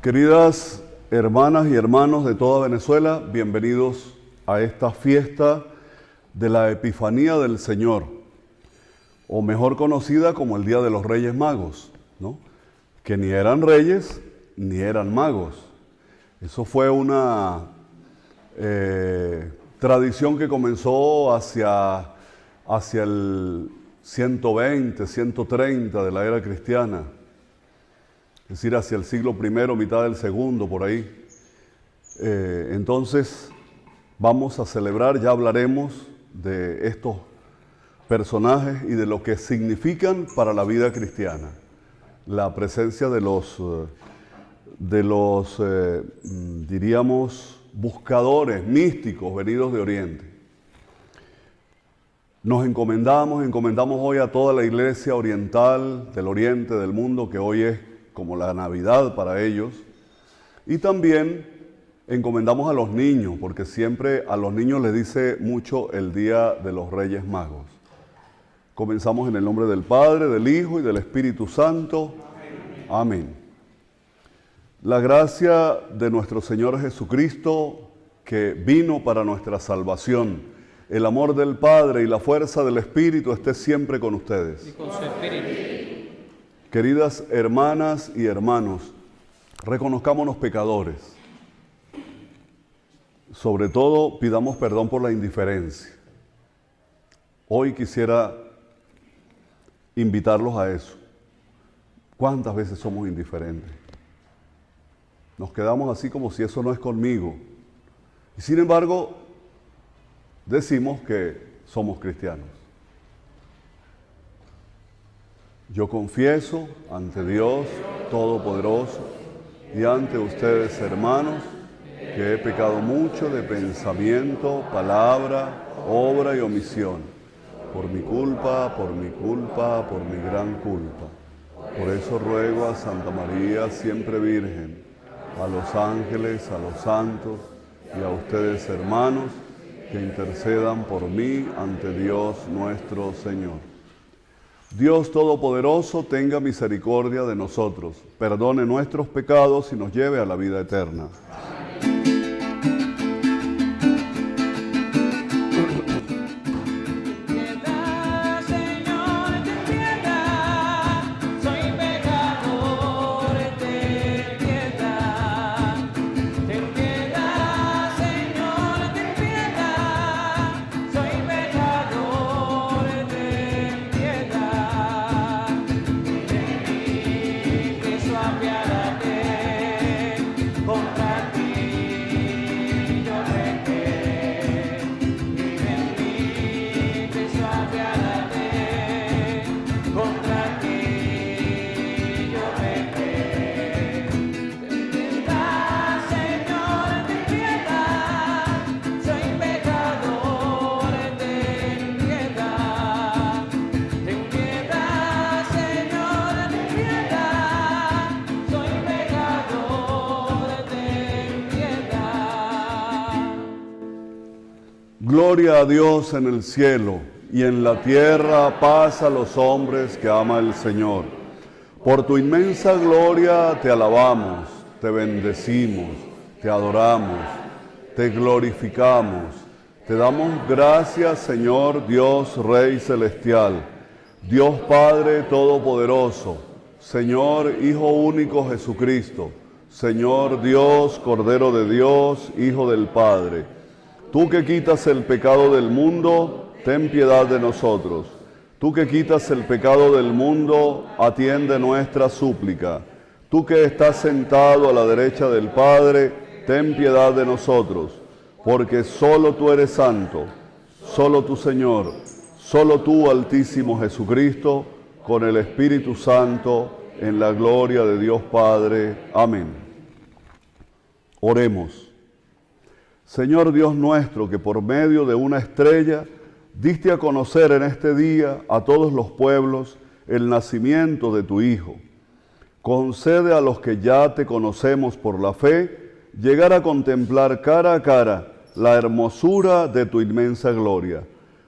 Queridas hermanas y hermanos de toda Venezuela, bienvenidos a esta fiesta de la Epifanía del Señor, o mejor conocida como el Día de los Reyes Magos, ¿no? Que ni eran reyes ni eran magos. Eso fue una tradición que comenzó hacia el 120, 130 de la era cristiana, es decir, hacia el siglo I, mitad del segundo, por ahí. Entonces, vamos a celebrar, ya hablaremos de estos personajes y de lo que significan para la vida cristiana. La presencia de los diríamos, buscadores místicos venidos de Oriente. Nos encomendamos hoy a toda la iglesia oriental del Oriente, del mundo, que hoy es como la Navidad para ellos. Y también encomendamos a los niños, porque siempre a los niños les dice mucho el Día de los Reyes Magos. Comenzamos en el nombre del Padre, del Hijo y del Espíritu Santo. Amén. La gracia de nuestro Señor Jesucristo, que vino para nuestra salvación, el amor del Padre y la fuerza del Espíritu esté siempre con ustedes. Y con su espíritu. Queridas hermanas y hermanos, reconozcámonos pecadores. Sobre todo, pidamos perdón por la indiferencia. Hoy quisiera invitarlos a eso. ¿Cuántas veces somos indiferentes? Nos quedamos así como si eso no es conmigo. Y sin embargo, decimos que somos cristianos. Yo confieso ante Dios Todopoderoso y ante ustedes, hermanos, que he pecado mucho de pensamiento, palabra, obra y omisión, por mi culpa, por mi gran culpa. Por eso ruego a Santa María, siempre Virgen, a los ángeles, a los santos y a ustedes, hermanos, que intercedan por mí ante Dios nuestro Señor. Dios Todopoderoso tenga misericordia de nosotros, perdone nuestros pecados y nos lleve a la vida eterna. Gloria a Dios en el cielo y en la tierra paz a los hombres que ama el Señor. Por tu inmensa gloria te alabamos, te bendecimos, te adoramos, te glorificamos. Te damos gracias, Señor Dios Rey Celestial, Dios Padre Todopoderoso, Señor Hijo Único Jesucristo, Señor Dios, Cordero de Dios, Hijo del Padre. Tú que quitas el pecado del mundo, ten piedad de nosotros. Tú que quitas el pecado del mundo, atiende nuestra súplica. Tú que estás sentado a la derecha del Padre, ten piedad de nosotros. Porque solo tú eres santo, solo tú, Señor, solo tú, Altísimo Jesucristo, con el Espíritu Santo, en la gloria de Dios Padre. Amén. Oremos. Señor Dios nuestro, que por medio de una estrella diste a conocer en este día a todos los pueblos el nacimiento de tu Hijo, concede a los que ya te conocemos por la fe llegar a contemplar cara a cara la hermosura de tu inmensa gloria.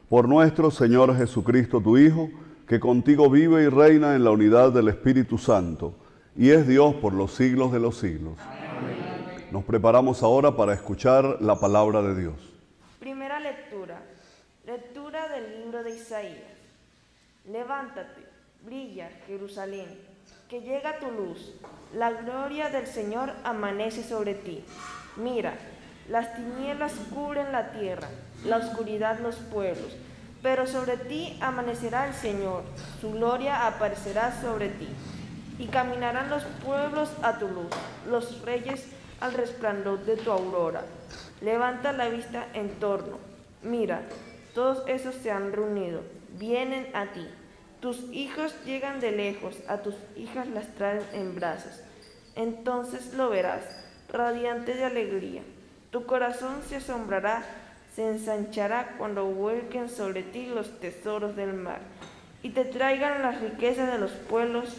Por nuestro Señor Jesucristo, tu Hijo, que contigo vive y reina en la unidad del Espíritu Santo, y es Dios por los siglos de los siglos. Amén. Nos preparamos ahora para escuchar la palabra de Dios. Primera lectura. Lectura del libro de Isaías. Levántate, brilla, Jerusalén, que llega tu luz. La gloria del Señor amanece sobre ti. Mira, las tinieblas cubren la tierra, la oscuridad los pueblos, pero sobre ti amanecerá el Señor, su gloria aparecerá sobre ti. Y caminarán los pueblos a tu luz, los reyes al resplandor de tu aurora. Levanta la vista en torno. Mira, todos esos se han reunido, vienen a ti. Tus hijos llegan de lejos, a tus hijas las traen en brazos. Entonces lo verás, radiante de alegría. Tu corazón se asombrará, se ensanchará cuando vuelquen sobre ti los tesoros del mar y te traigan las riquezas de los pueblos.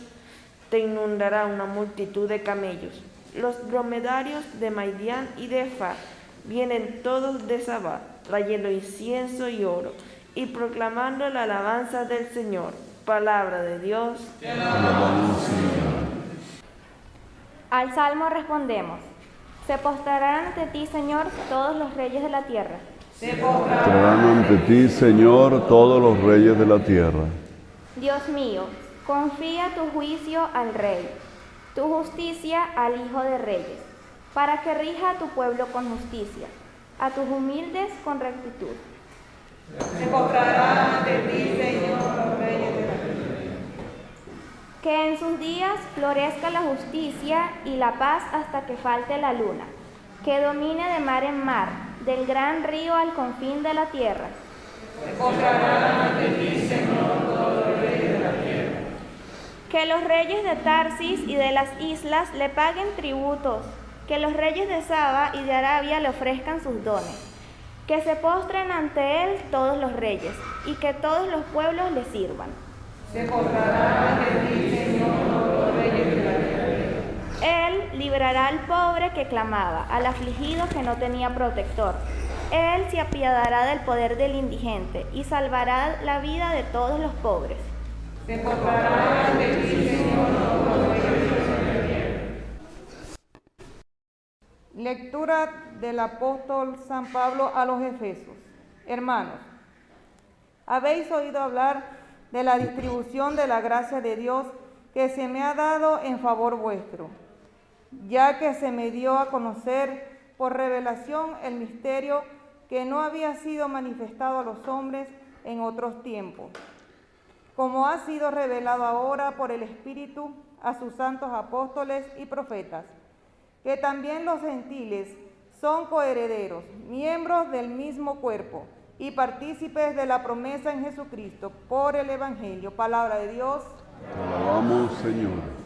Te inundará una multitud de camellos. Los dromedarios de Madián y de Efar vienen todos de Sabá, trayendo incienso y oro, y proclamando la alabanza del Señor. Palabra de Dios. Te alabamos, Señor. Al salmo respondemos: se postrarán ante ti, Señor, todos los reyes de la tierra. Se postrarán ante ti, Señor, todos los reyes de la tierra. Dios mío, confía tu juicio al Rey, tu justicia al Hijo de Reyes, para que rija a tu pueblo con justicia, a tus humildes con rectitud. Se postrarán ante ti, Señor, los reyes de la tierra. Que en sus días florezca la justicia y la paz hasta que falte la luna, que domine de mar en mar, del gran río al confín de la tierra. Se postrarán ante ti, Señor, todos los reyes de la tierra. Que los reyes de Tarsis y de las islas le paguen tributos, que los reyes de Saba y de Arabia le ofrezcan sus dones, que se postren ante él todos los reyes, y que todos los pueblos le sirvan. Se postrarán ante ti, Señor, todos los reyes de la tierra. Él librará al pobre que clamaba, al afligido que no tenía protector. Él se apiadará del poder del indigente y salvará la vida de todos los pobres. Se postrarán ante ti, Señor, todos los reyes de la tierra. Lectura del apóstol San Pablo a los Efesios. Hermanos, habéis oído hablar de la distribución de la gracia de Dios que se me ha dado en favor vuestro, ya que se me dio a conocer por revelación el misterio que no había sido manifestado a los hombres en otros tiempos, como ha sido revelado ahora por el Espíritu a sus santos apóstoles y profetas, que también los gentiles son coherederos, miembros del mismo cuerpo y partícipes de la promesa en Jesucristo por el Evangelio. Palabra de Dios. Te alabamos, Señor.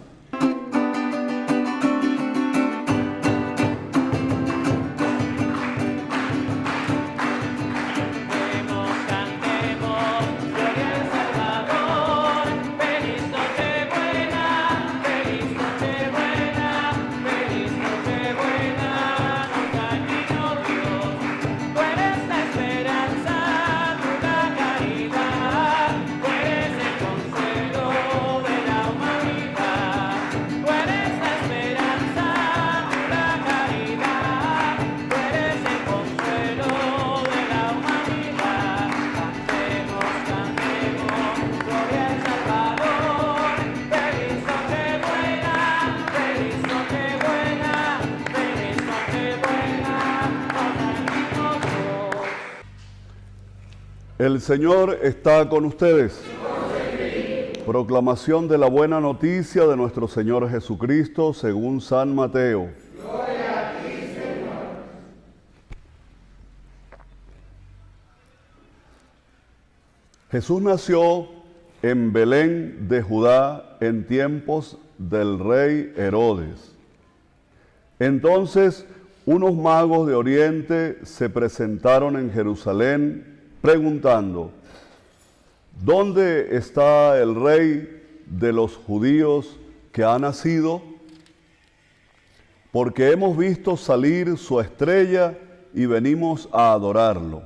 El Señor está con ustedes. Proclamación de la buena noticia de nuestro Señor Jesucristo según San Mateo. Gloria a ti, Señor. Jesús nació en Belén de Judá en tiempos del rey Herodes. Entonces, unos magos de Oriente se presentaron en Jerusalén preguntando: ¿dónde está el rey de los judíos que ha nacido? Porque hemos visto salir su estrella y venimos a adorarlo.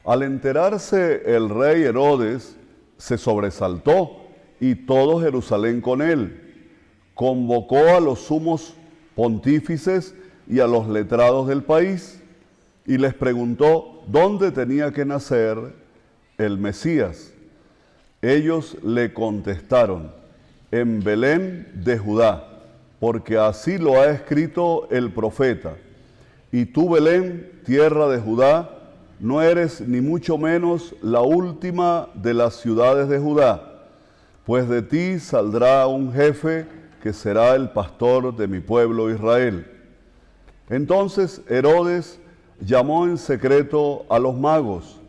Al enterarse el rey Herodes, se sobresaltó y todo Jerusalén con él. convocó a los sumos pontífices y a los letrados del país y les preguntó dónde tenía que nacer el Mesías. Ellos le contestaron: en Belén de Judá, porque así lo ha escrito el profeta. Y tú, Belén, tierra de Judá, no eres ni mucho menos la última de las ciudades de Judá, pues de ti saldrá un jefe que será el pastor de mi pueblo Israel. Entonces Herodes llamó en secreto a los magos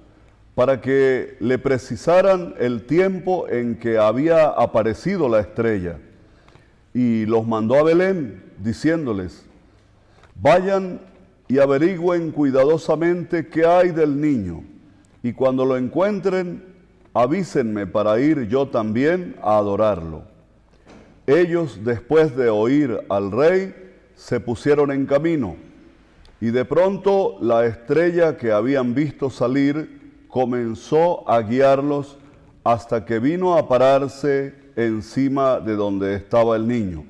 para que le precisaran el tiempo en que había aparecido la estrella, y los mandó a Belén, diciéndoles: vayan y averigüen cuidadosamente qué hay del niño, y cuando lo encuentren, avísenme para ir yo también a adorarlo. Ellos, después de oír al rey, se pusieron en camino, y de pronto la estrella que habían visto salir comenzó a guiarlos hasta que vino a pararse encima de donde estaba el niño.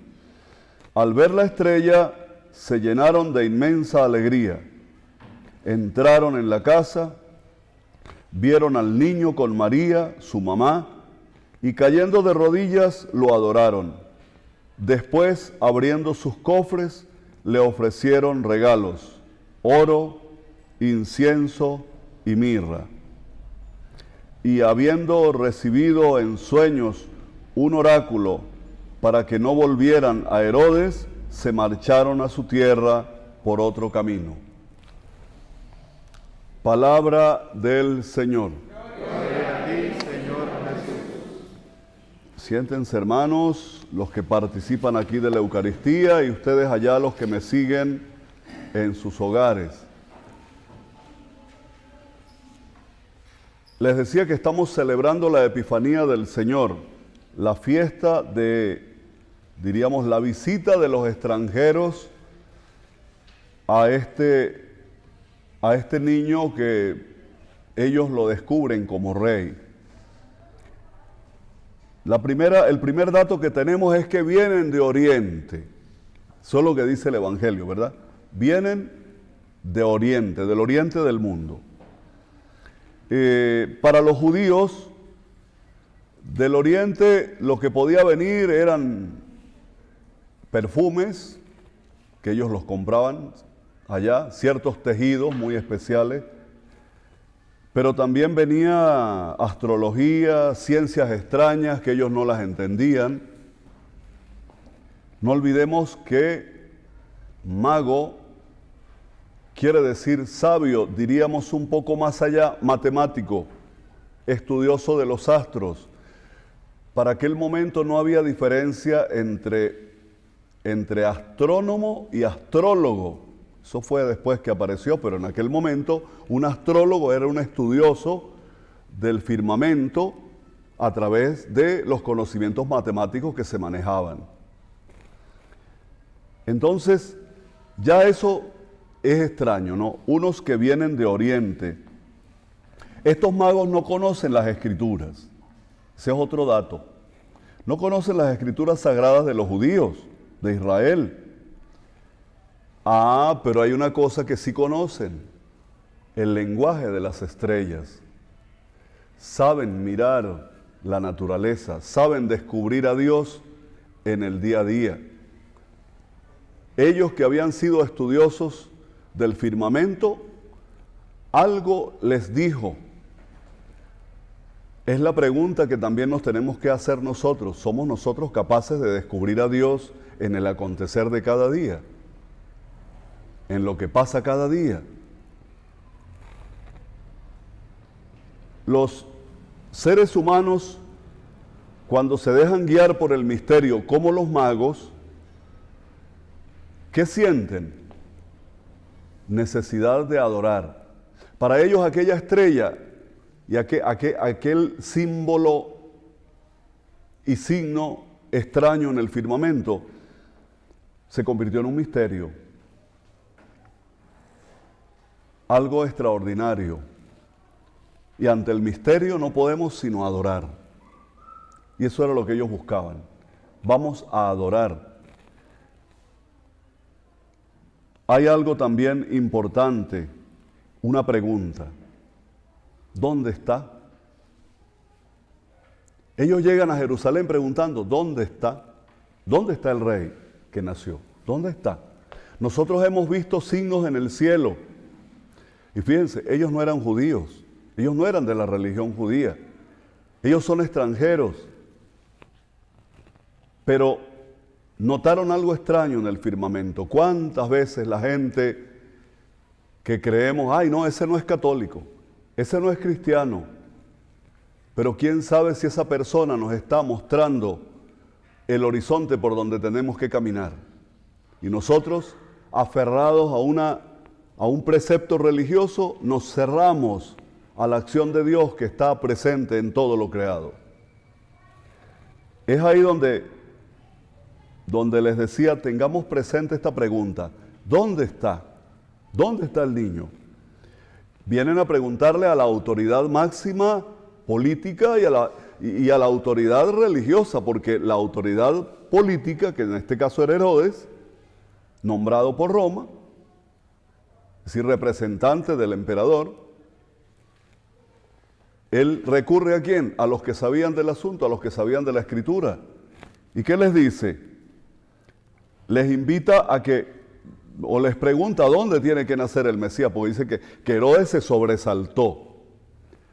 Al ver la estrella, se llenaron de inmensa alegría. Entraron en la casa, vieron al niño con María, su mamá, y cayendo de rodillas lo adoraron. Después, abriendo sus cofres, le ofrecieron regalos: oro, incienso y mirra. Y habiendo recibido en sueños un oráculo para que no volvieran a Herodes, se marcharon a su tierra por otro camino. Palabra del Señor. Gloria a ti, Señor Jesús. Siéntense, hermanos, los que participan aquí de la Eucaristía, y ustedes allá, los que me siguen en sus hogares. Les decía que estamos celebrando la Epifanía del Señor, la fiesta de, diríamos, la visita de los extranjeros a este niño que ellos lo descubren como rey. El primer dato que tenemos es que vienen de Oriente. Eso es lo que dice el Evangelio, ¿verdad? Vienen de Oriente, del Oriente del mundo. Para los judíos, del Oriente lo que podía venir eran perfumes, que ellos los compraban allá, ciertos tejidos muy especiales, pero también venía astrología, ciencias extrañas que ellos no las entendían. No olvidemos que mago quiere decir sabio, diríamos un poco más allá, matemático, estudioso de los astros. Para aquel momento no había diferencia entre astrónomo y astrólogo. Eso fue después que apareció, pero en aquel momento un astrólogo era un estudioso del firmamento a través de los conocimientos matemáticos que se manejaban. Entonces, ya eso es extraño, ¿no? Unos que vienen de Oriente. Estos magos no conocen las Escrituras. Ese es otro dato. No conocen las Escrituras sagradas de los judíos, de Israel. Pero hay una cosa que sí conocen: el lenguaje de las estrellas. Saben mirar la naturaleza, saben descubrir a Dios en el día a día. Ellos que habían sido estudiosos del firmamento, algo les dijo. Es la pregunta que también nos tenemos que hacer nosotros. ¿Somos nosotros capaces de descubrir a Dios en el acontecer de cada día? En lo que pasa cada día. Los seres humanos, cuando se dejan guiar por el misterio, como los magos, ¿qué sienten? Necesidad de adorar. Para ellos aquella estrella y aquel símbolo y signo extraño en el firmamento se convirtió en un misterio. Algo extraordinario. Y ante el misterio no podemos sino adorar. Y eso era lo que ellos buscaban. Vamos a adorar. hay algo también importante, una pregunta. ¿Dónde está? Ellos llegan a Jerusalén preguntando, ¿dónde está? ¿Dónde está el rey que nació? ¿Dónde está? Nosotros hemos visto signos en el cielo. Y fíjense, ellos no eran judíos, ellos no eran de la religión judía. Ellos son extranjeros. Pero notaron algo extraño en el firmamento. ¿Cuántas veces la gente que creemos, ay no, ese no es católico, ese no es cristiano? Pero quién sabe si esa persona nos está mostrando el horizonte por donde tenemos que caminar. Y nosotros, aferrados a un precepto religioso, nos cerramos a la acción de Dios que está presente en todo lo creado. Es ahí donde les decía, tengamos presente esta pregunta. ¿Dónde está? ¿Dónde está el niño? Vienen a preguntarle a la autoridad máxima política y a la autoridad religiosa, porque la autoridad política, que en este caso era Herodes, nombrado por Roma, es decir, representante del emperador, él recurre ¿a quién? A los que sabían del asunto, a los que sabían de la escritura. ¿Y qué les dice? Les invita a que, o les pregunta dónde tiene que nacer el Mesías, porque dice que Herodes se sobresaltó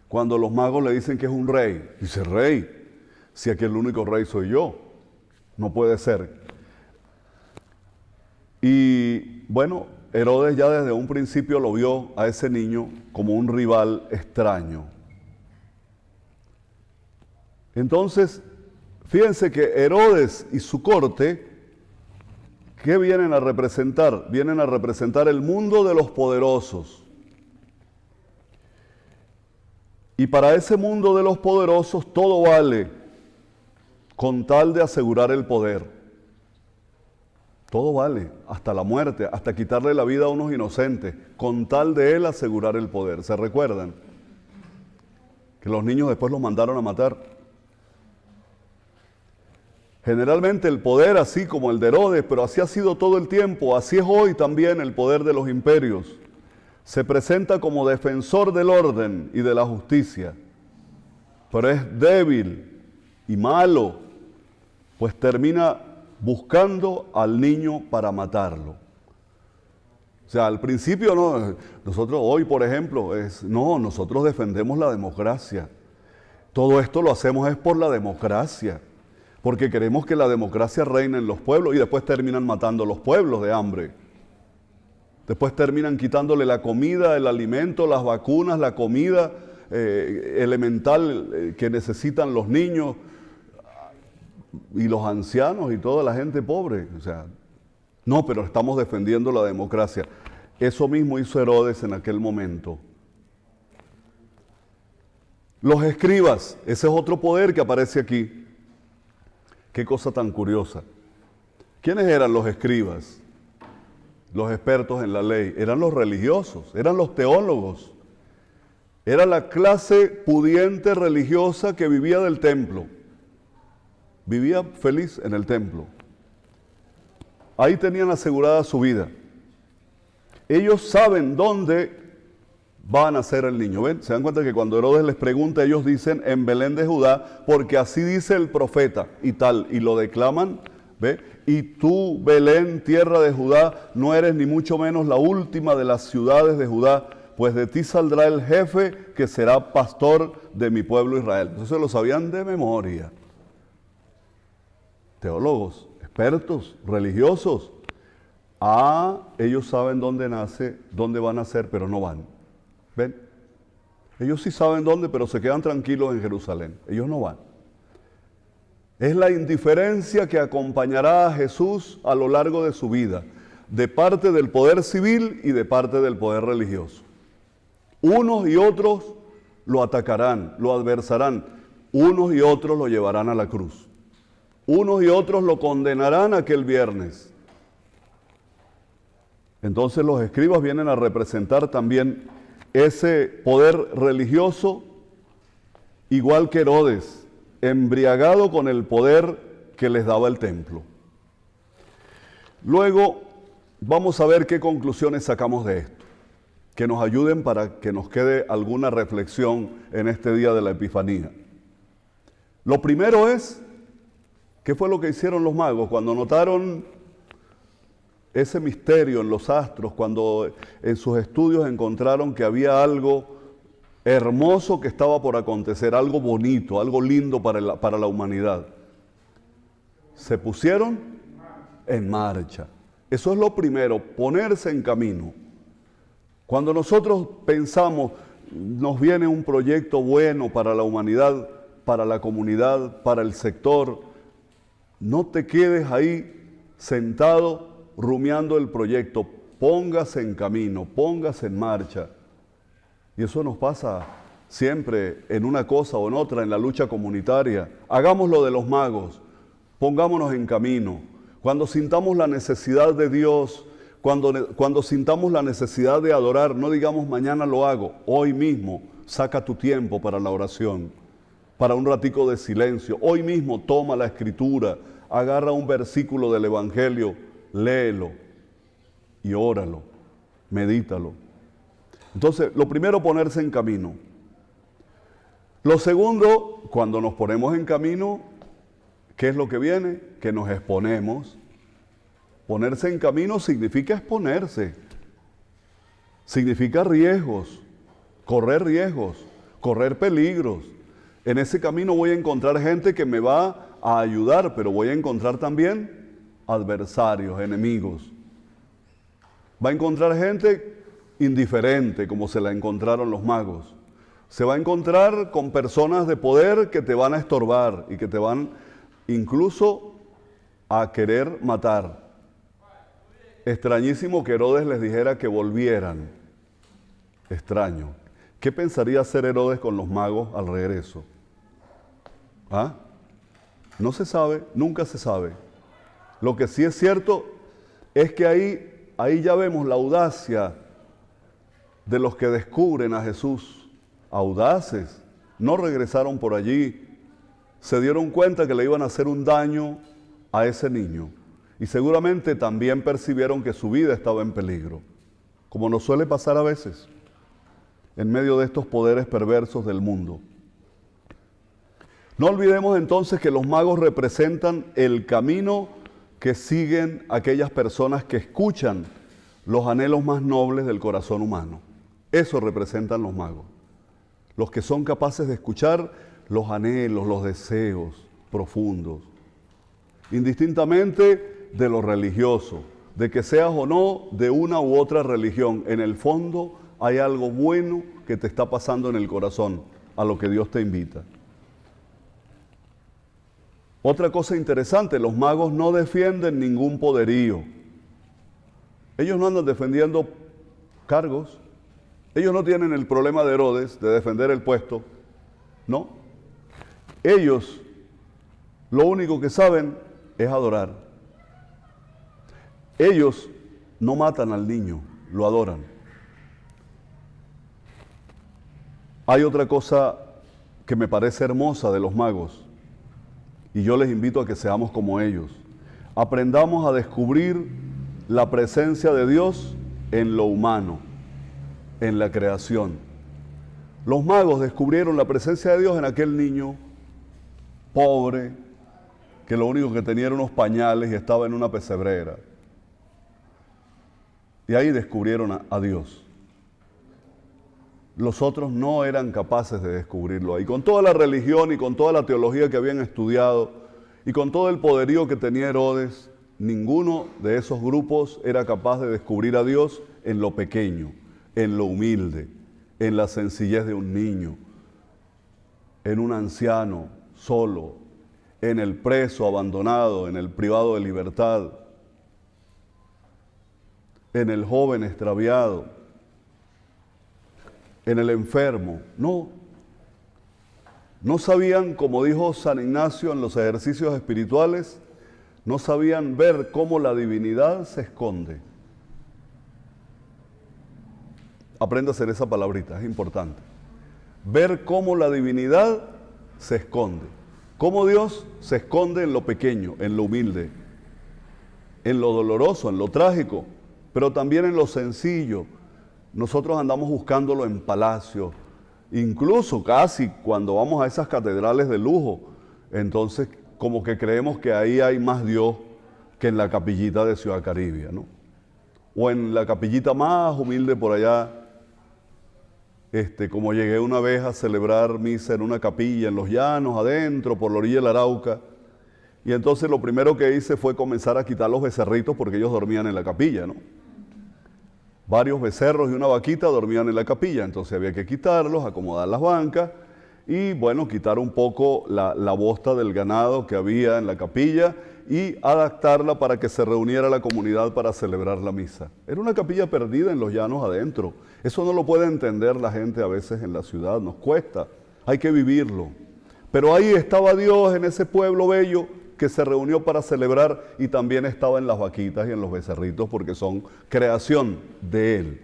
cuando los magos le dicen que es un rey. Dice, rey, si aquí el único rey soy yo, no puede ser. Y bueno, Herodes ya desde un principio lo vio a ese niño como un rival extraño. Entonces, fíjense que Herodes y su corte, ¿qué vienen a representar? Vienen a representar el mundo de los poderosos. Y para ese mundo de los poderosos todo vale con tal de asegurar el poder. Todo vale, hasta la muerte, hasta quitarle la vida a unos inocentes, con tal de él asegurar el poder. ¿Se recuerdan? Que los niños después los mandaron a matar. Generalmente el poder, así como el de Herodes, pero así ha sido todo el tiempo, así es hoy también el poder de los imperios. Se presenta como defensor del orden y de la justicia, pero es débil y malo, pues termina buscando al niño para matarlo. O sea, al principio no, nosotros hoy, por ejemplo, nosotros defendemos la democracia. Todo esto lo hacemos es por la democracia, porque queremos que la democracia reine en los pueblos y después terminan matando a los pueblos de hambre. Después terminan quitándole la comida, el alimento, las vacunas, la comida elemental que necesitan los niños y los ancianos y toda la gente pobre. O sea, no, pero estamos defendiendo la democracia. Eso mismo hizo Herodes en aquel momento. Los escribas, ese es otro poder que aparece aquí. Qué cosa tan curiosa. ¿Quiénes eran los escribas? Los expertos en la ley. Eran los religiosos, eran los teólogos. Era la clase pudiente religiosa que vivía del templo. Vivía feliz en el templo. Ahí tenían asegurada su vida. Ellos saben dónde va a nacer el niño. ¿Ven? Se dan cuenta que cuando Herodes les pregunta, ellos dicen en Belén de Judá, porque así dice el profeta y tal, y lo declaman. ¿Ve? Y tú, Belén, tierra de Judá, no eres ni mucho menos la última de las ciudades de Judá, pues de ti saldrá el jefe que será pastor de mi pueblo Israel. Eso lo sabían de memoria. Teólogos, expertos, religiosos. Ellos saben dónde nace, dónde van a nacer, pero no van. ¿Ven? Ellos sí saben dónde, pero se quedan tranquilos en Jerusalén. Ellos no van. Es la indiferencia que acompañará a Jesús a lo largo de su vida, de parte del poder civil y de parte del poder religioso. Unos y otros lo atacarán, lo adversarán. Unos y otros lo llevarán a la cruz. Unos y otros lo condenarán aquel viernes. Entonces los escribas vienen a representar también ese poder religioso, igual que Herodes, embriagado con el poder que les daba el templo. Luego, vamos a ver qué conclusiones sacamos de esto, que nos ayuden para que nos quede alguna reflexión en este día de la Epifanía. Lo primero es, ¿qué fue lo que hicieron los magos cuando notaron ese misterio en los astros, cuando en sus estudios encontraron que había algo hermoso que estaba por acontecer, algo bonito, algo lindo para la humanidad? Se pusieron en marcha. Eso es lo primero, ponerse en camino. Cuando nosotros pensamos, nos viene un proyecto bueno para la humanidad, para la comunidad, para el sector, no te quedes ahí sentado rumiando el proyecto, póngase en camino, póngase en marcha. Y eso nos pasa siempre en una cosa o en otra, en la lucha comunitaria. Hagamos lo de los magos, pongámonos en camino. Cuando sintamos la necesidad de Dios, cuando sintamos la necesidad de adorar, no digamos mañana lo hago, hoy mismo saca tu tiempo para la oración, para un ratico de silencio. Hoy mismo toma la Escritura, agarra un versículo del Evangelio, léelo y óralo, medítalo. Entonces, lo primero, ponerse en camino. Lo segundo, cuando nos ponemos en camino, ¿qué es lo que viene? Que nos exponemos. Ponerse en camino significa exponerse, significa riesgos, correr peligros. En ese camino voy a encontrar gente que me va a ayudar, pero voy a encontrar también adversarios, enemigos. Va a encontrar gente indiferente, como se la encontraron los magos. Se va a encontrar con personas de poder que te van a estorbar y que te van incluso a querer matar. Extrañísimo que Herodes les dijera que volvieran. Extraño. ¿Qué pensaría hacer Herodes con los magos al regreso? ¿Ah? No se sabe, nunca se sabe. Lo que sí es cierto es que ahí ya vemos la audacia de los que descubren a Jesús. Audaces, no regresaron por allí, se dieron cuenta que le iban a hacer un daño a ese niño y seguramente también percibieron que su vida estaba en peligro, como nos suele pasar a veces en medio de estos poderes perversos del mundo. No olvidemos entonces que los magos representan el camino que siguen aquellas personas que escuchan los anhelos más nobles del corazón humano. Eso representan los magos. Los que son capaces de escuchar los anhelos, los deseos profundos, indistintamente de lo religioso, de que seas o no de una u otra religión. En el fondo hay algo bueno que te está pasando en el corazón, a lo que Dios te invita. Otra cosa interesante, los magos no defienden ningún poderío. Ellos no andan defendiendo cargos. Ellos no tienen el problema de Herodes de defender el puesto. No. Ellos lo único que saben es adorar. Ellos no matan al niño, lo adoran. Hay otra cosa que me parece hermosa de los magos. Y yo les invito a que seamos como ellos. Aprendamos a descubrir la presencia de Dios en lo humano, en la creación. Los magos descubrieron la presencia de Dios en aquel niño pobre, que lo único que tenía eran unos pañales y estaba en una pesebrera. Y ahí descubrieron a Dios. Los otros no eran capaces de descubrirlo ahí. Con toda la religión y con toda la teología que habían estudiado y con todo el poderío que tenía Herodes, ninguno de esos grupos era capaz de descubrir a Dios en lo pequeño, en lo humilde, en la sencillez de un niño, en un anciano solo, en el preso abandonado, en el privado de libertad, en el joven extraviado, en el enfermo. No sabían, como dijo San Ignacio en los ejercicios espirituales, no sabían ver cómo la divinidad se esconde. Aprenda a hacer esa palabrita, es importante. Ver cómo la divinidad se esconde. Cómo Dios se esconde en lo pequeño, en lo humilde, en lo doloroso, en lo trágico, pero también en lo sencillo. Nosotros andamos buscándolo en palacios, incluso casi cuando vamos a esas catedrales de lujo, entonces como que creemos que ahí hay más Dios que en la capillita de Ciudad Caribia, ¿no? O en la capillita más humilde por allá, como llegué una vez a celebrar misa en una capilla en los llanos, adentro, por la orilla del Arauca, y entonces lo primero que hice fue comenzar a quitar los becerritos porque ellos dormían en la capilla, ¿no? Varios becerros y una vaquita dormían en la capilla, entonces había que quitarlos, acomodar las bancas y, bueno, quitar un poco la bosta del ganado que había en la capilla y adaptarla para que se reuniera la comunidad para celebrar la misa. Era una capilla perdida en los llanos adentro. Eso no lo puede entender la gente a veces en la ciudad, nos cuesta, hay que vivirlo. Pero ahí estaba Dios en ese pueblo bello que se reunió para celebrar y también estaba en las vaquitas y en los becerritos porque son creación de Él.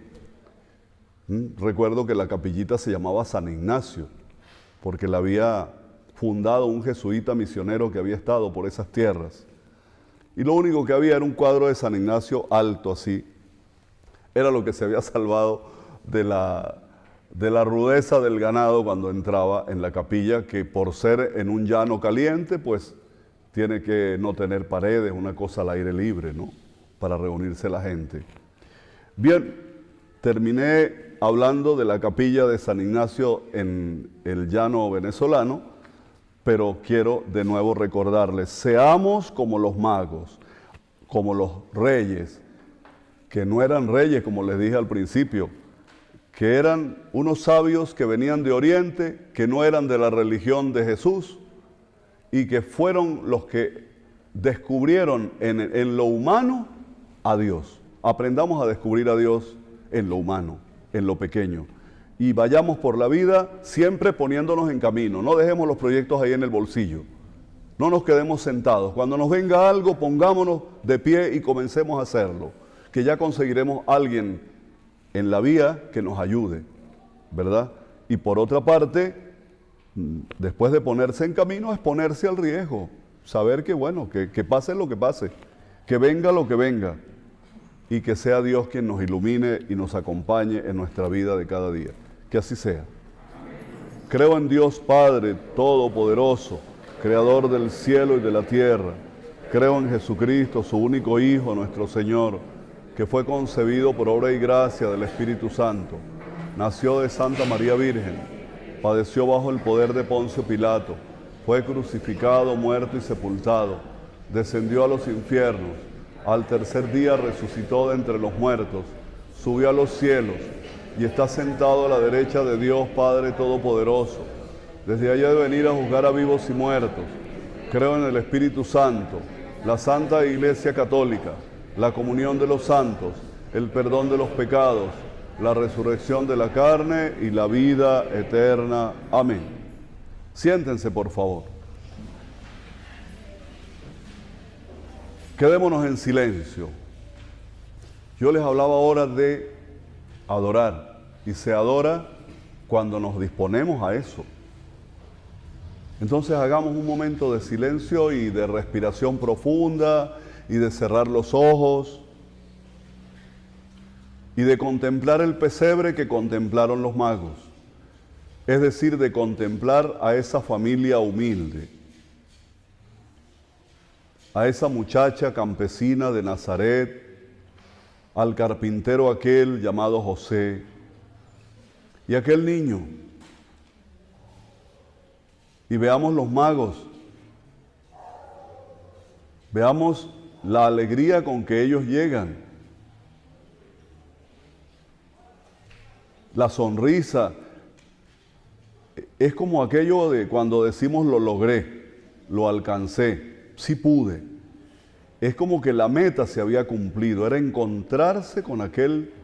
Recuerdo que la capillita se llamaba San Ignacio porque la había fundado un jesuita misionero que había estado por esas tierras. Y lo único que había era un cuadro de San Ignacio alto así. Era lo que se había salvado de la rudeza del ganado cuando entraba en la capilla, que por ser en un llano caliente, pues tiene que no tener paredes, una cosa al aire libre, ¿no? Para reunirse la gente. Bien, terminé hablando de la capilla de San Ignacio en el llano venezolano, pero quiero de nuevo recordarles, seamos como los magos, como los reyes, que no eran reyes, como les dije al principio, que eran unos sabios que venían de Oriente, que no eran de la religión de Jesús, y que fueron los que descubrieron en lo humano a Dios. Aprendamos a descubrir a Dios en lo humano, en lo pequeño. Y vayamos por la vida siempre poniéndonos en camino. No dejemos los proyectos ahí en el bolsillo. No nos quedemos sentados. Cuando nos venga algo, pongámonos de pie y comencemos a hacerlo. Que ya conseguiremos a alguien en la vía que nos ayude, ¿verdad? Y por otra parte, después de ponerse en camino, es ponerse al riesgo. Saber que, bueno, que pase lo que pase, que venga lo que venga, y que sea Dios quien nos ilumine y nos acompañe en nuestra vida de cada día. Que así sea. Creo en Dios Padre Todopoderoso, Creador del cielo y de la tierra. Creo en Jesucristo, su único Hijo, nuestro Señor, que fue concebido por obra y gracia del Espíritu Santo. Nació de Santa María Virgen, padeció bajo el poder de Poncio Pilato, fue crucificado, muerto y sepultado, descendió a los infiernos, al tercer día resucitó de entre los muertos, subió a los cielos y está sentado a la derecha de Dios Padre Todopoderoso. Desde allá de venir a juzgar a vivos y muertos. Creo en el Espíritu Santo, la Santa Iglesia Católica, la comunión de los santos, el perdón de los pecados, la resurrección de la carne y la vida eterna. Amén. Siéntense, por favor. Quedémonos en silencio. Yo les hablaba ahora de adorar, y se adora cuando nos disponemos a eso. Entonces hagamos un momento de silencio y de respiración profunda y de cerrar los ojos y de contemplar el pesebre que contemplaron los magos, es decir, de contemplar a esa familia humilde, a esa muchacha campesina de Nazaret, al carpintero aquel llamado José y aquel niño. Y veamos los magos, veamos la alegría con que ellos llegan, la sonrisa. Es como aquello de cuando decimos lo logré, lo alcancé, sí pude. Es como que la meta se había cumplido, era encontrarse con aquel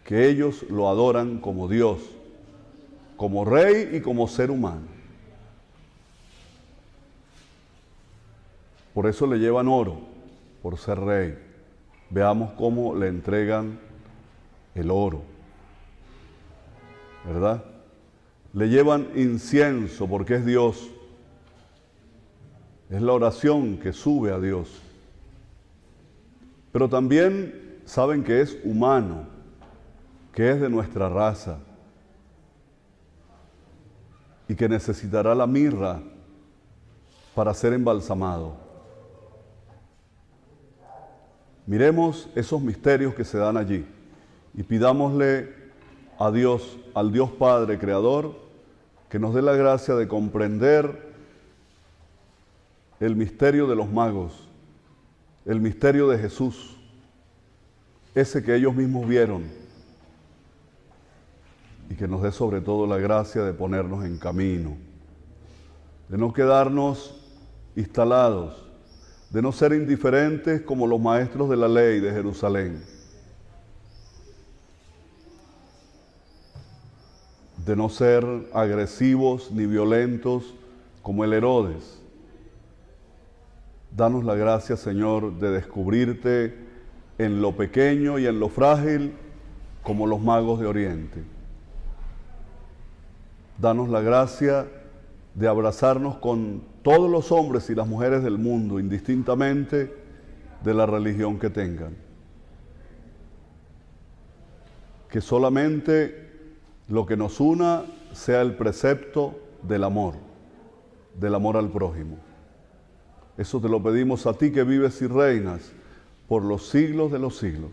que ellos lo adoran como Dios, como Rey y como ser humano. Por eso le llevan oro, por ser Rey. Veamos cómo le entregan el oro, ¿verdad? Le llevan incienso porque es Dios. Es la oración que sube a Dios. Pero también saben que es humano, que es de nuestra raza y que necesitará la mirra para ser embalsamado. Miremos esos misterios que se dan allí y pidámosle a Dios, al Dios Padre Creador, que nos dé la gracia de comprender el misterio de los magos, el misterio de Jesús, ese que ellos mismos vieron, y que nos dé sobre todo la gracia de ponernos en camino, de no quedarnos instalados, de no ser indiferentes como los maestros de la ley de Jerusalén, de no ser agresivos ni violentos como el Herodes. Danos la gracia, Señor, de descubrirte en lo pequeño y en lo frágil como los magos de Oriente. Danos la gracia de abrazarnos con todos los hombres y las mujeres del mundo, indistintamente de la religión que tengan. Que solamente lo que nos una sea el precepto del amor al prójimo. Eso te lo pedimos a ti que vives y reinas por los siglos de los siglos.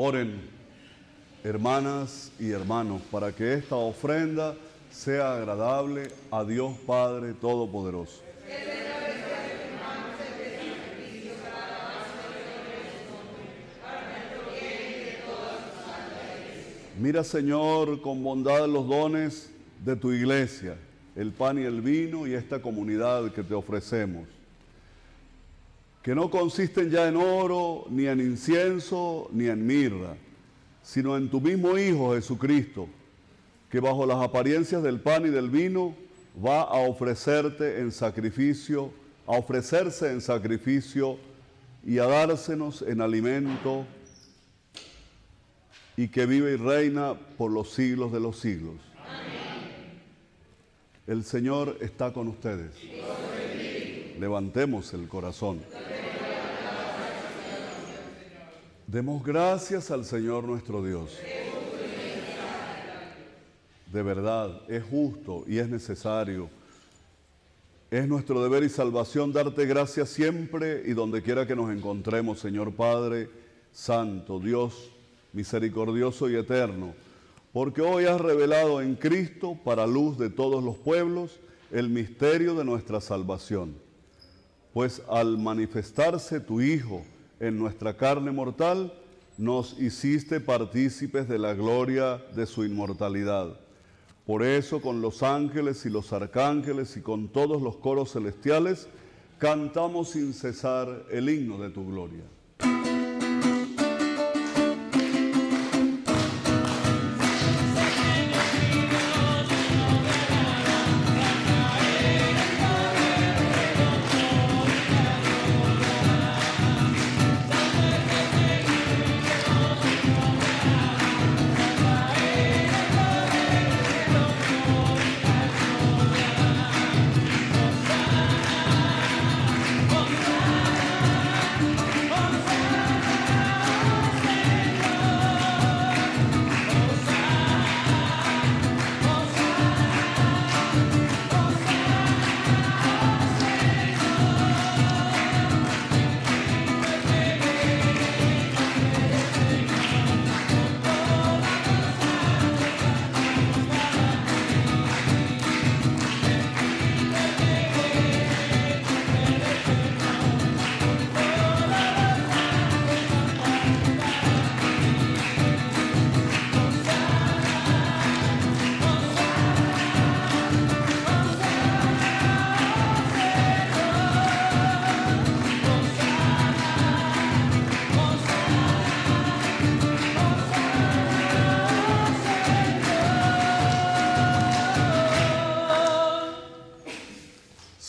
Oren, hermanas y hermanos, para que esta ofrenda sea agradable a Dios Padre Todopoderoso. Mira, Señor, con bondad los dones de tu iglesia, el pan y el vino y esta comunidad que te ofrecemos, que no consisten ya en oro, ni en incienso, ni en mirra, sino en tu mismo Hijo Jesucristo, que bajo las apariencias del pan y del vino va a ofrecerse en sacrificio y a dársenos en alimento, y que vive y reina por los siglos de los siglos. Amén. El Señor está con ustedes. Levantemos el corazón. Demos gracias al Señor nuestro Dios. De verdad, es justo y es necesario. Es nuestro deber y salvación darte gracias siempre y donde quiera que nos encontremos, Señor Padre, Santo, Dios, misericordioso y eterno, porque hoy has revelado en Cristo, para luz de todos los pueblos, el misterio de nuestra salvación. Pues al manifestarse tu Hijo en nuestra carne mortal, nos hiciste partícipes de la gloria de su inmortalidad. Por eso, con los ángeles y los arcángeles y con todos los coros celestiales, cantamos sin cesar el himno de tu gloria.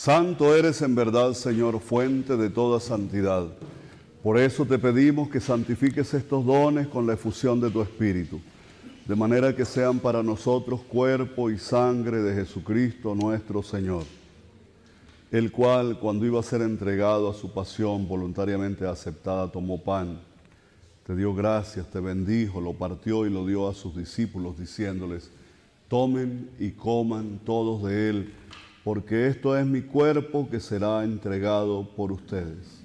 Santo eres en verdad, Señor, fuente de toda santidad. Por eso te pedimos que santifiques estos dones con la efusión de tu Espíritu, de manera que sean para nosotros cuerpo y sangre de Jesucristo nuestro Señor, el cual, cuando iba a ser entregado a su pasión voluntariamente aceptada, tomó pan, te dio gracias, te bendijo, lo partió y lo dio a sus discípulos, diciéndoles: tomen y coman todos de él, porque esto es mi cuerpo que será entregado por ustedes.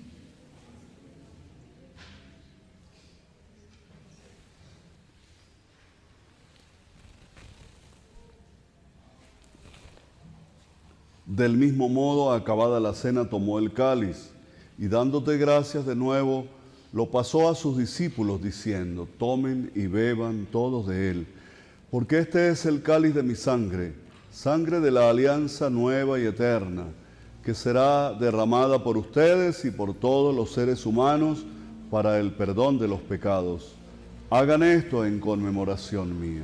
Del mismo modo, acabada la cena, tomó el cáliz y dándote gracias de nuevo, lo pasó a sus discípulos diciendo: tomen y beban todos de él, porque este es el cáliz de mi sangre, sangre de la alianza nueva y eterna, que será derramada por ustedes y por todos los seres humanos para el perdón de los pecados. Hagan esto en conmemoración mía.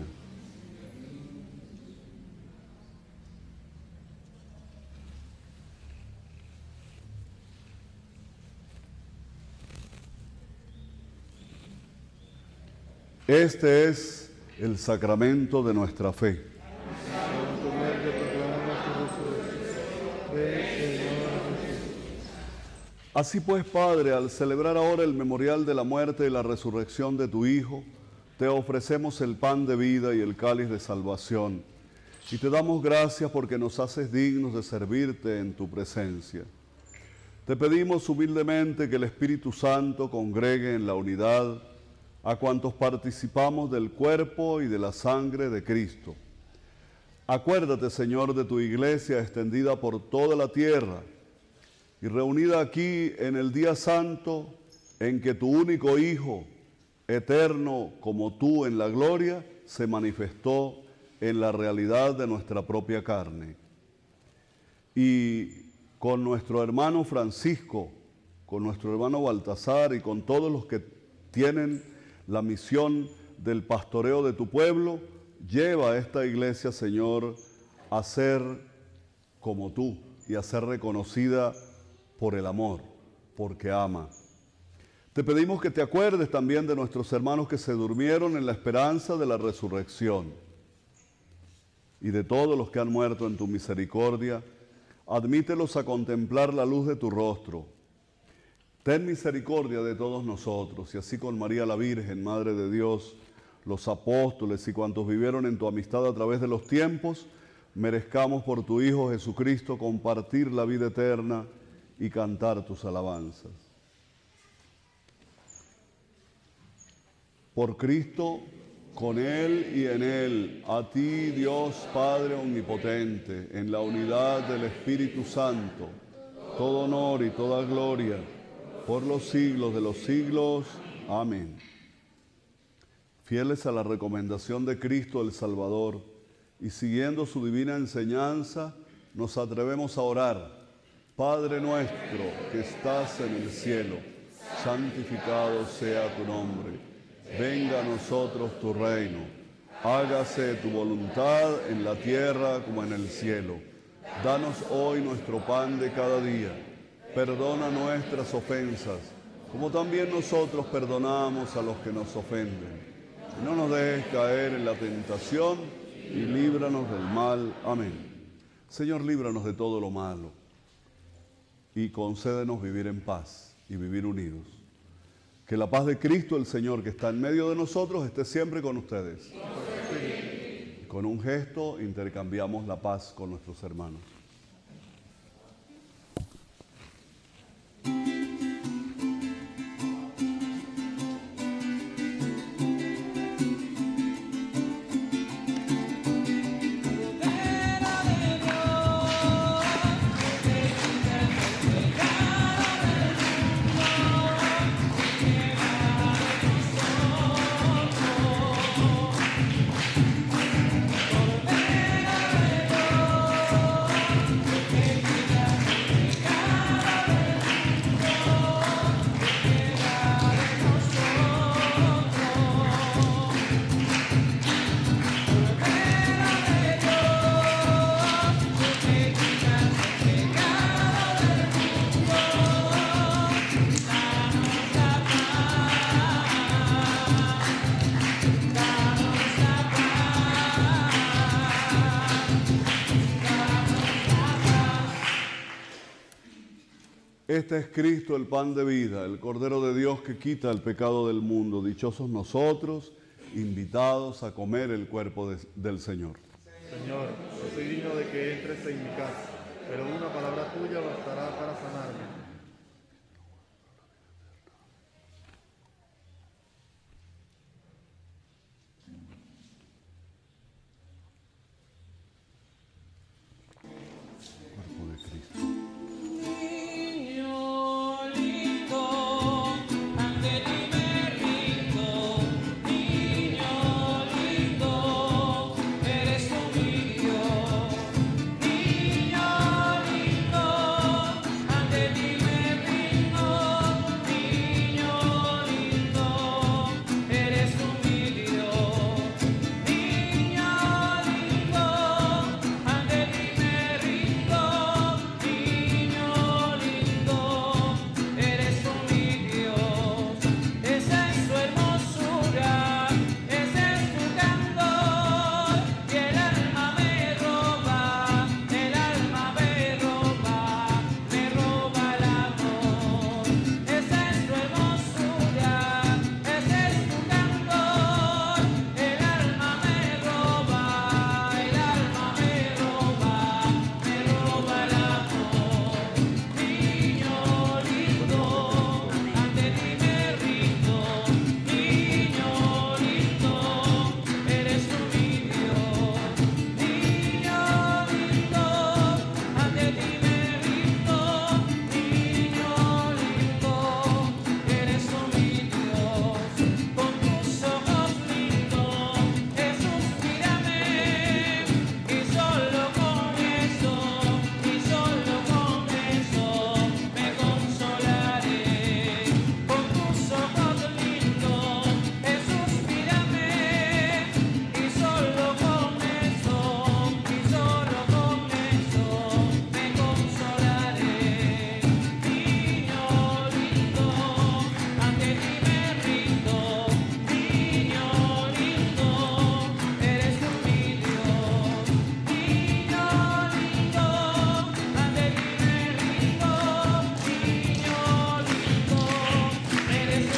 Este es el sacramento de nuestra fe. Así pues, Padre, al celebrar ahora el memorial de la muerte y la resurrección de tu Hijo, te ofrecemos el pan de vida y el cáliz de salvación, y te damos gracias porque nos haces dignos de servirte en tu presencia. Te pedimos humildemente que el Espíritu Santo congregue en la unidad a cuantos participamos del cuerpo y de la sangre de Cristo. Acuérdate, Señor, de tu iglesia extendida por toda la tierra y reunida aquí en el día santo en que tu único Hijo, eterno como tú en la gloria, se manifestó en la realidad de nuestra propia carne. Y con nuestro hermano Francisco, con nuestro hermano Baltasar y con todos los que tienen la misión del pastoreo de tu pueblo, lleva a esta iglesia, Señor, a ser como tú y a ser reconocida por el amor, porque ama. Te pedimos que te acuerdes también de nuestros hermanos que se durmieron en la esperanza de la resurrección y de todos los que han muerto en tu misericordia. Admítelos a contemplar la luz de tu rostro. Ten misericordia de todos nosotros, y así con María la Virgen, Madre de Dios, los apóstoles y cuantos vivieron en tu amistad a través de los tiempos, merezcamos por tu Hijo Jesucristo compartir la vida eterna y cantar tus alabanzas. Por Cristo, con Él y en Él, a ti, Dios Padre Omnipotente, en la unidad del Espíritu Santo, todo honor y toda gloria, por los siglos de los siglos. Amén. Fieles a la recomendación de Cristo el Salvador y siguiendo su divina enseñanza, nos atrevemos a orar. Padre nuestro que estás en el cielo, santificado sea tu nombre. Venga a nosotros tu reino. Hágase tu voluntad en la tierra como en el cielo. Danos hoy nuestro pan de cada día. Perdona nuestras ofensas, como también nosotros perdonamos a los que nos ofenden. No nos dejes caer en la tentación y líbranos del mal. Amén. Señor, líbranos de todo lo malo y concédenos vivir en paz y vivir unidos. Que la paz de Cristo, el Señor, que está en medio de nosotros, esté siempre con ustedes. Con un gesto intercambiamos la paz con nuestros hermanos. Este es Cristo, el pan de vida, el Cordero de Dios que quita el pecado del mundo. Dichosos nosotros, invitados a comer el cuerpo del Señor. Señor, no soy digno de que entres en mi casa, pero una palabra tuya bastará para sanarme. Cuerpo de Cristo. Niño lindo, ante ti me rindo. Niño lindo, eres un Dios. Niño lindo, ante ti me rindo. Niño lindo, eres un Dios. Niño lindo, ante ti me rindo. Niño lindo, eres un Dios. Esa es su hermosura, ese es tu candor. Y el alma me roba, el alma me roba el amor. Esa es tu hermosura, ese es tu candor. El alma me roba, el alma me roba el amor. Niño lindo, ante ti me rindo. Niño lindo, eres un Dios. Niño lindo, ante ti me rindo. Niño lindo, eres un Dios. Con tus ojos lindos, Jesús, mírame. Y solo con eso me consolaré. Con tus ojos lindos, Jesús, mírame. Y solo con eso me consolaré. Niño lindo, ante ti me rindo. Niño lindo, eres un Dios. Niño lindo, ante ti me rindo. Niño lindo, eres un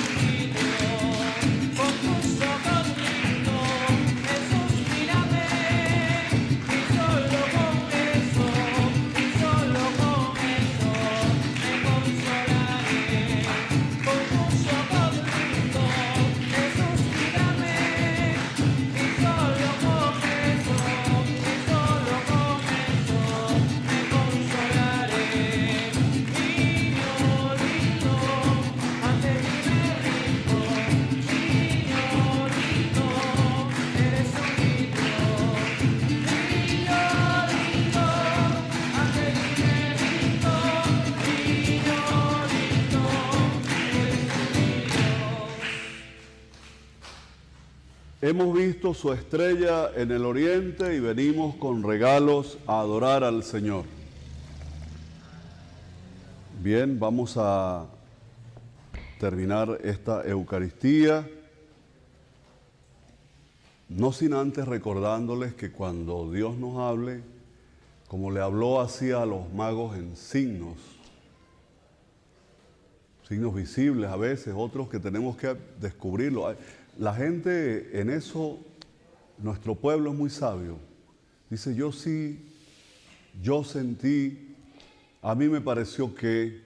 Dios. Con tus ojos lindos, Jesús, mírame. Y solo con eso me consolaré. Con tus ojos lindos, Jesús, mírame. Y solo con eso me consolaré. Niño lindo, ante ti me rindo. Niño lindo, eres un Dios. Niño lindo, ante ti me rindo. Niño lindo, eres un Dios. Hemos visto su estrella en el oriente y venimos con regalos a adorar al Señor. Bien, vamos a terminar esta Eucaristía, no sin antes recordándoles que cuando Dios nos hable, como le habló así a los magos en signos visibles a veces, otros que tenemos que descubrirlo. La gente en eso, nuestro pueblo es muy sabio. Dice, yo sí, yo sentí, a mí me pareció que,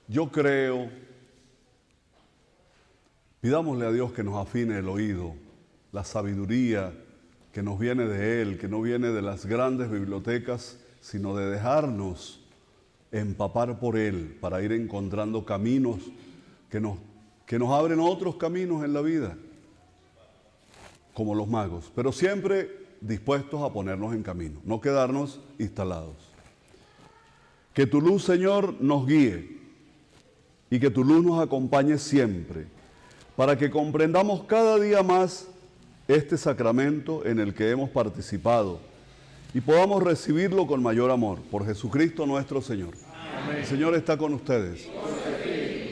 yo creo. Pidámosle a Dios que nos afine el oído, la sabiduría que nos viene de Él, que no viene de las grandes bibliotecas, sino de dejarnos empapar por Él para ir encontrando caminos que nos abren otros caminos en la vida, como los magos, pero siempre dispuestos a ponernos en camino, no quedarnos instalados. Que tu luz, Señor, nos guíe y que tu luz nos acompañe siempre, para que comprendamos cada día más este sacramento en el que hemos participado y podamos recibirlo con mayor amor, por Jesucristo nuestro Señor. Amén. El Señor está con ustedes.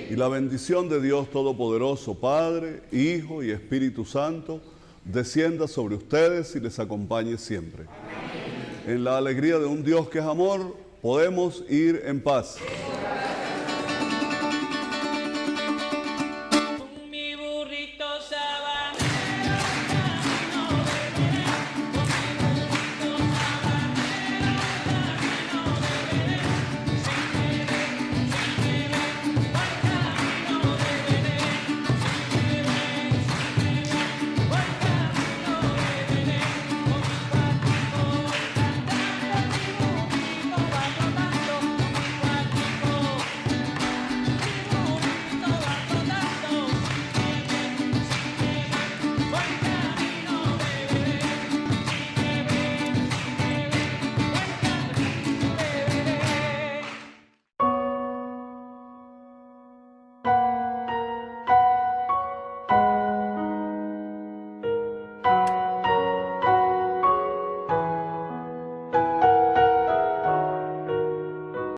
Y la bendición de Dios Todopoderoso, Padre, Hijo y Espíritu Santo, descienda sobre ustedes y les acompañe siempre. Amén. En la alegría de un Dios que es amor, podemos ir en paz.